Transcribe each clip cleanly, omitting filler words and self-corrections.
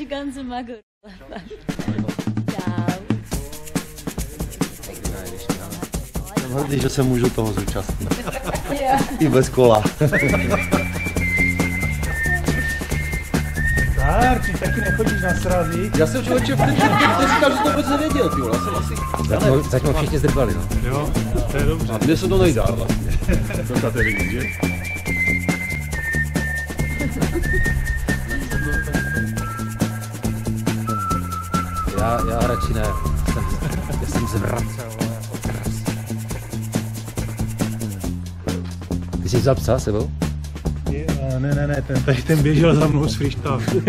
die ganze Macke. Čau. Jsem hrdý, že se můžu toho zúčastnit. I bez kola. Tak, ty taky nechodíš na srazy. Já jsem člověče v ten říkal, že to vůbec nevěděl, ty vole. Zatím všichni zdrbali, no. Jo, to je dobře. A kde se to nejdá vlastně? To tady vidíš, že? Já radši ne. Já jsem zvracel jako kras. Ty jsi vzal psa sebou? Ne, ten běžel za mnou z Frištáku.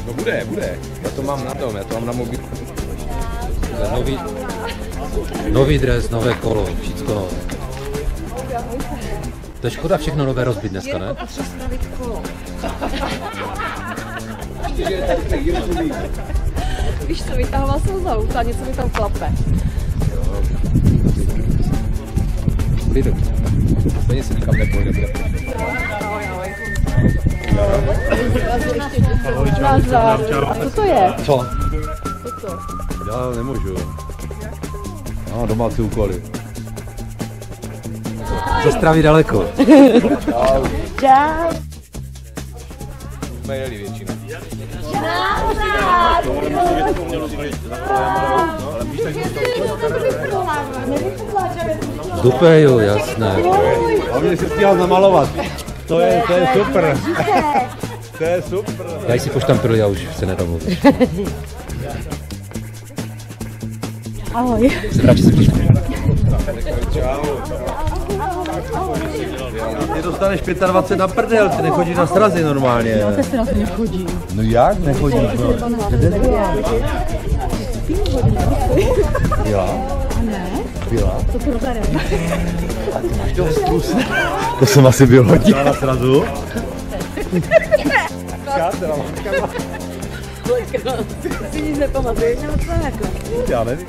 No bude. Já to mám na tom, já to mám na mobilu. Nový dres, nové kolo, všecko. To je škoda všechno nové rozbit dneska, ne? Potřeba spravit kolo. Víš co, vytahoval jsem z auta, něco mi tam klape. Bude dobře. Stejně se nikam nepojde. Nazdar. A co to je? Co? Co? Já nemůžu. No, domácí úkoly. Ze Stravy daleko. Čau. Čau. Jsme jeli většinu. Dupeju, jasné. Hlavně si stíhal zamalovat. To je super. To je super. Já si poštampilu, já už se nedomluvím. Ahoj. Radši se příště. Ty dostaneš 25 na prdel, ty nechodíš na srazy normálně. No, to se na to nechodí. No jak nechodíš? No? Byla? Ne? Byla? To to tady. Máš toho zkus. To jsem asi byl hodně. Na srazu? Si nic nepamatuješ, nebo co jako? Já nevím.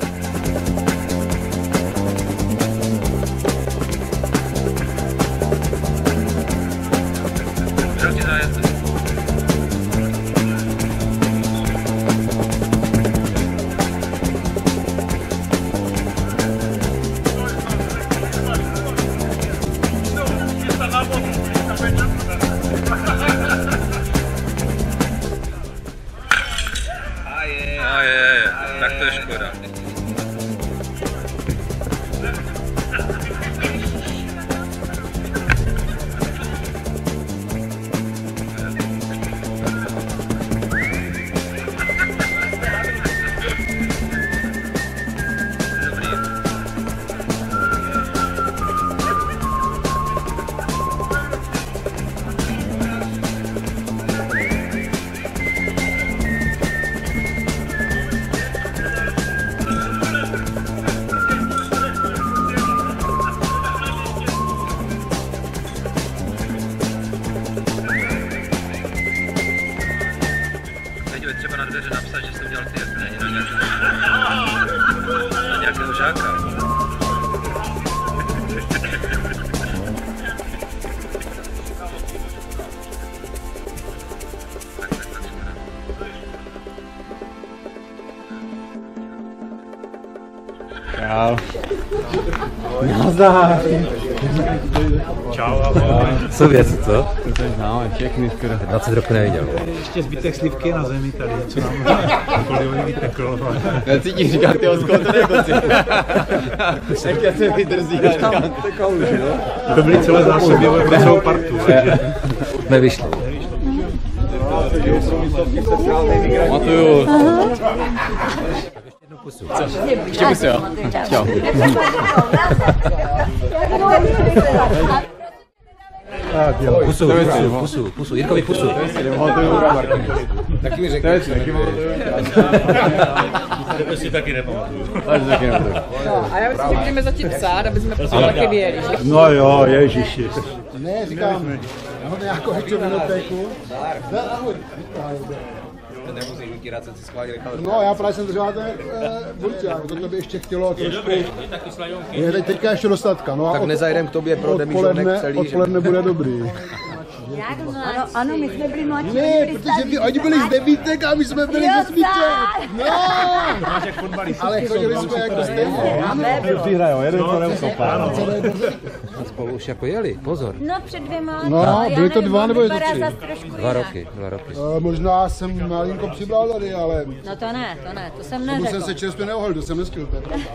Tak to je škoda. Nazdar. Čau, ahoj. Co věci, co? To známe všechny skoro. 20 roků neviděl. Ještě zbytek slivky na zemi tady, co nám okolí vyteklo. Necítíš říkat, ty skoro to nekoci. Jak se vydrzí, To byly celé zásoby pro celou partu. Nevyšlo. Matuju. Ještě pusu, jo? Čau. Pusu, Jirkovi pusu. Taky mi řekne. To si taky nepamatuju. No, a já myslím, že budeme začít psát, aby jsme potom taky věděli. No jo, ježiši. Ne, říkám, nějakou hečou vinotéku. No, já právě jsem držel ten burčák, to by ještě chtělo trošku. Je teďka ještě dostatka, no a Tak nezajdem k tobě pro demižonek celý. odpoledne bude dobrý. Ano, ano, my jsme byli mladší. Ne, protože oni byli z devítek a my jsme byli z osmiček. No, ale chodili jsme jako stejně. Vždy hrajou, jeden to neukopá. Spolu už jako jeli, pozor. No, před 2 lety. No, byly to 2 nebo je to 3? 2 roky. Možná jsem malinko přibral tady, ale No to ne, to jsem tomu jsem neřekl. se čerstvě neohlil, to jsem nestihl, to je pravda.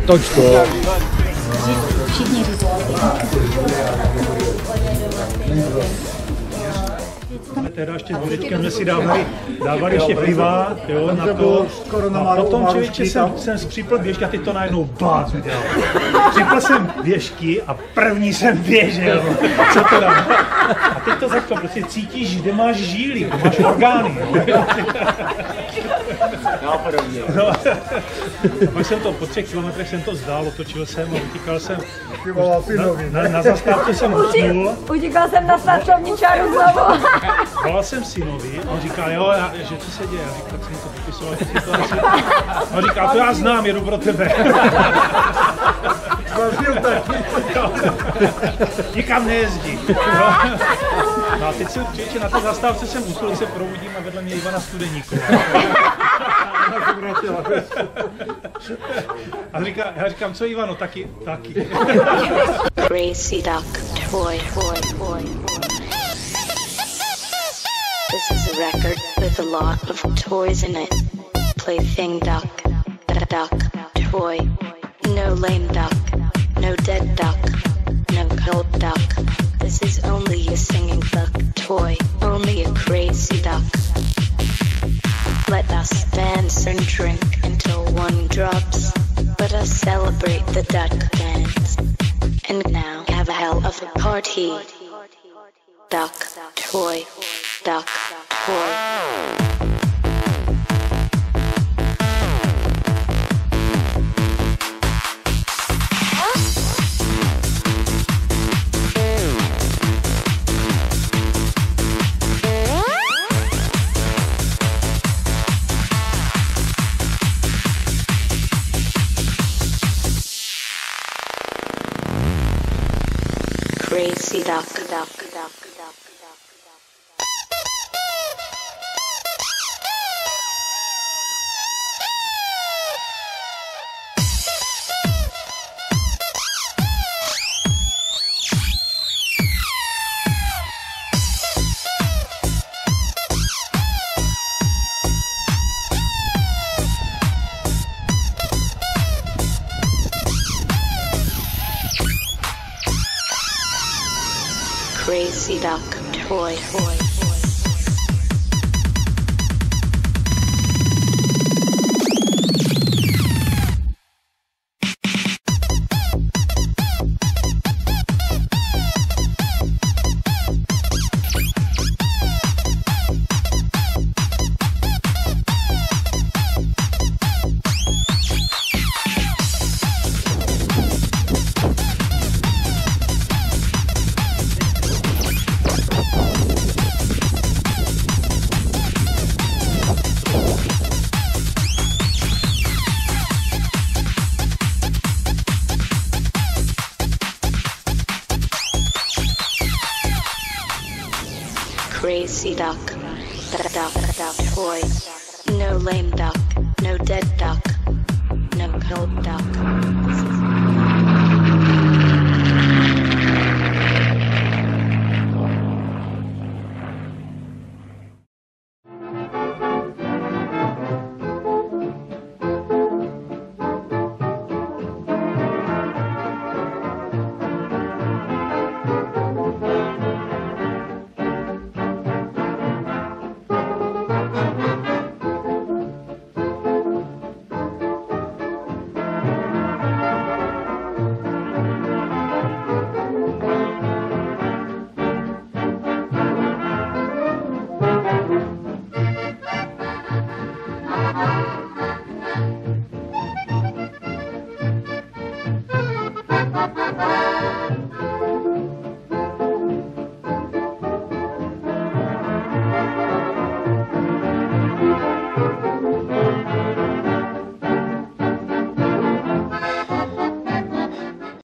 Toč to. Teda ještě s Dědečkem jsme si dávali ještě piva, jo, na to. A potom člověče jsem připl běžky a teď to najednou bác udělal. Připl jsem běžky a první jsem běžel. Co to dá? A teď to začalo, prostě cítíš, kde máš žíly, kde máš orgány. No, pak jsem to po 3 kilometrech jsem to vzdál, otočil jsem a utíkal jsem. Na zastávce jsem usnul. Utíkal jsem na startovní čáru znovu. Volal jsem synovi, on říká, jo, že co se děje? Já říkám, tak jsem to popisoval tu situaci. On říká, to já znám, jedu pro tebe. Nikam nejezdí. No a teď člověče, na té zastávce jsem usnul, se probudím a vedle mě Ivana Studeníková. A já říkám, co Ivano, taky. Crazy duck, toy. This is a record with a lot of toys in it. Plaything duck, toy. No lame duck, no dead duck, no cold duck. This is only a singing duck, toy, only a crazy duck. Let us dance and drink until one drops. Let us celebrate the duck dance. And now have a hell of a party. Duck, toy, duck, toy. Crazy duck. Crazy duck, toy. Crazy duck, toy. No lame duck, no dead duck, no cold duck. This.